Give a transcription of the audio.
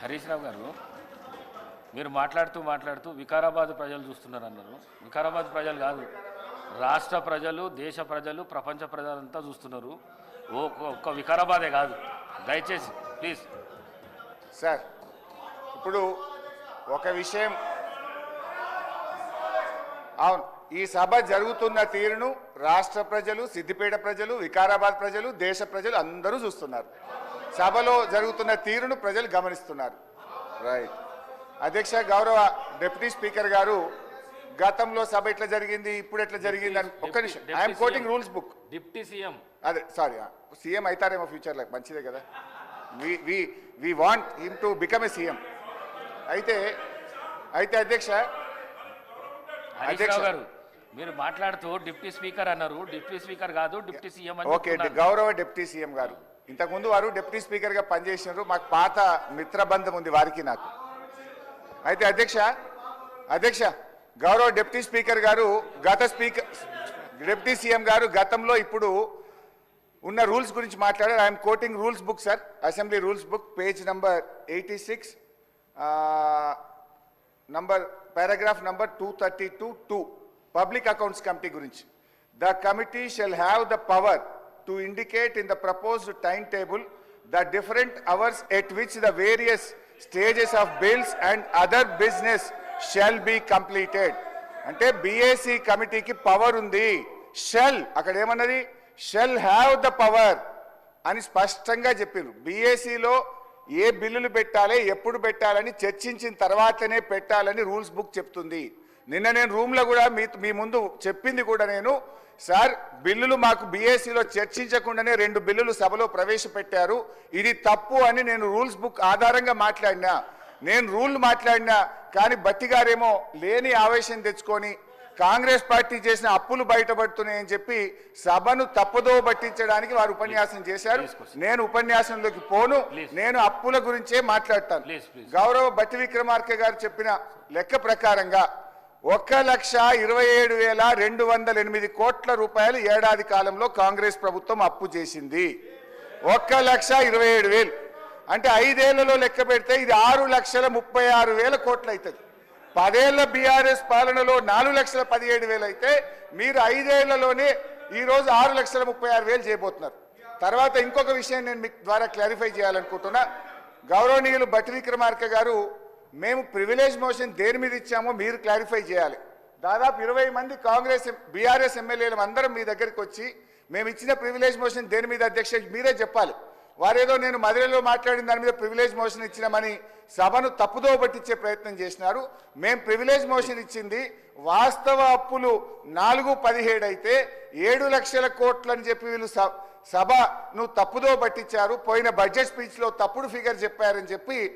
హరీష్ రావు గారు, మీరు మాట్లాడుతూ వికారాబాద్ ప్రజలు చూస్తున్నారు అన్నారు. వికారాబాద్ ప్రజలు కాదు, రాష్ట్ర ప్రజలు, దేశ ప్రజలు, ప్రపంచ ప్రజలంతా చూస్తున్నారు. ఒక్క వికారాబాదే కాదు. దయచేసి ప్లీజ్ సార్, ఇప్పుడు ఒక విషయం, అవును, ఈ సభ జరుగుతున్న తీరును రాష్ట్ర ప్రజలు, సిద్దిపేట ప్రజలు, వికారాబాద్ ప్రజలు, దేశ ప్రజలు అందరూ చూస్తున్నారు. సభలో జరుగుతున్న తీరును ప్రజలు గమనిస్తున్నారు. రైట్. అధ్యక్ష, గౌరవ డిప్యూటీ స్పీకర్ గారు, గతంలో సభ ఎట్లా జరిగింది, ఇప్పుడు ఎట్లా జరిగింది అని ఒక్క నిమిషం. I'm quoting rules book. Deputy CM, అదే సారీ, సీఎం అవుతారేమో ఫ్యూచర్లో, మంచిదే కదా. We want him to become a CM. అయితే అధ్యక్ష, గారు మీరు మాట్లాడుతూ డిప్యూటీ స్పీకర్ అన్నారు. డిప్యూటీ స్పీకర్ కాదు, డిప్యూటీ సీఎం అని. ఓకే, గౌరవ డిప్యూటీ సీఎం గారు, ఇంతకుముందు వారు డిప్యూటీ స్పీకర్ గా పనిచేసినారు. మాకు పాత మిత్రబంధం ఉంది వారికి నాకు. అయితే అధ్యక్ష, గౌరవ డిప్యూటీ స్పీకర్ గారు, డిప్యూటీ సీఎం గారు గతంలో ఇప్పుడు ఉన్న రూల్స్ గురించి మాట్లాడారు. I'm quoting rules book sir, assembly rules book, page number 86, paragraph number 232(2), public accounts committee గురించి. The committee shall have the power to indicate in the proposed timetable the different hours at which the various stages of bills and other business shall be completed. అంటే BAC కమిటీకి power ఉంది. Shell అక్కడ ఏమన్నది, shell have the power అని స్పష్టంగా చెప్పిండ్రు. BACలో ఏ బిల్లులు పెట్టాలి, ఎప్పుడు పెట్టాలని చర్చించిన తర్వాతనే పెట్టాలని రూల్స్ బుక్ చెప్తుంది. నిన్న నేను రూమ్లో కూడా మీ ముందు చెప్పింది కూడా నేను, సార్ బిల్లులు మాకు BACలో చర్చించకుండానే 2 బిల్లులు సభలో ప్రవేశపెట్టారు, ఇది తప్పు అని నేను రూల్స్ బుక్ ఆధారంగా మాట్లాడినా. నేను రూల్ మాట్లాడినా కానీ బట్టి గారేమో లేని ఆవేశం తెచ్చుకొని కాంగ్రెస్ పార్టీ చేసిన అప్పులు బయటపడుతున్నాయని చెప్పి సభను తప్పుదో పట్టించడానికి వారు ఉపన్యాసం చేశారు. నేను ఉపన్యాసంలోకి పోను, నేను అప్పుల గురించే మాట్లాడతాను. గౌరవ బట్టి విక్రమార్క గారు చెప్పిన లెక్క ప్రకారంగా 1,27,208 కోట్ల రూపాయలు ఏడాది కాలంలో కాంగ్రెస్ ప్రభుత్వం అప్పు చేసింది. 1,27,000 అంటే 5 ఏళ్లలో లెక్క పెడితే ఇది 6,36,000 కోట్లు అవుతుంది. 10 ఏళ్ల బీఆర్ఎస్ పాలనలో 4,17,000 అయితే మీరు 5 ఏళ్లలోనే ఈరోజు 6,36,000 చేయబోతున్నారు. తర్వాత ఇంకొక విషయం నేను మీకు ద్వారా క్లారిఫై చేయాలనుకుంటున్నా. గౌరవనీయులు బట్టి విక్రమార్క గారు, మేము ప్రివిలేజ్ మోషన్ దేని మీద ఇచ్చామో మీరు క్లారిఫై చేయాలి. దాదాపు 20 మంది కాంగ్రెస్ బీఆర్ఎస్ ఎమ్మెల్యేలు అందరం మీ దగ్గరికి వచ్చి మేము ఇచ్చిన ప్రివిలేజ్ మోషన్ దేని మీద అధ్యక్ష మీరే చెప్పాలి. వారేదో నేను మధురలో మాట్లాడిన దాని మీద ప్రివిలేజ్ మోషన్ ఇచ్చినామని సభను తప్పుదో పట్టించే ప్రయత్నం చేసినారు. మేము ప్రివిలేజ్ మోషన్ ఇచ్చింది వాస్తవ అప్పులు 4,17 అయితే 7 లక్షల కోట్లు అని చెప్పి వీళ్ళు సభను తప్పుదో పట్టించారు. పోయిన బడ్జెట్ స్పీచ్లో తప్పుడు ఫిగర్ చెప్పారని చెప్పి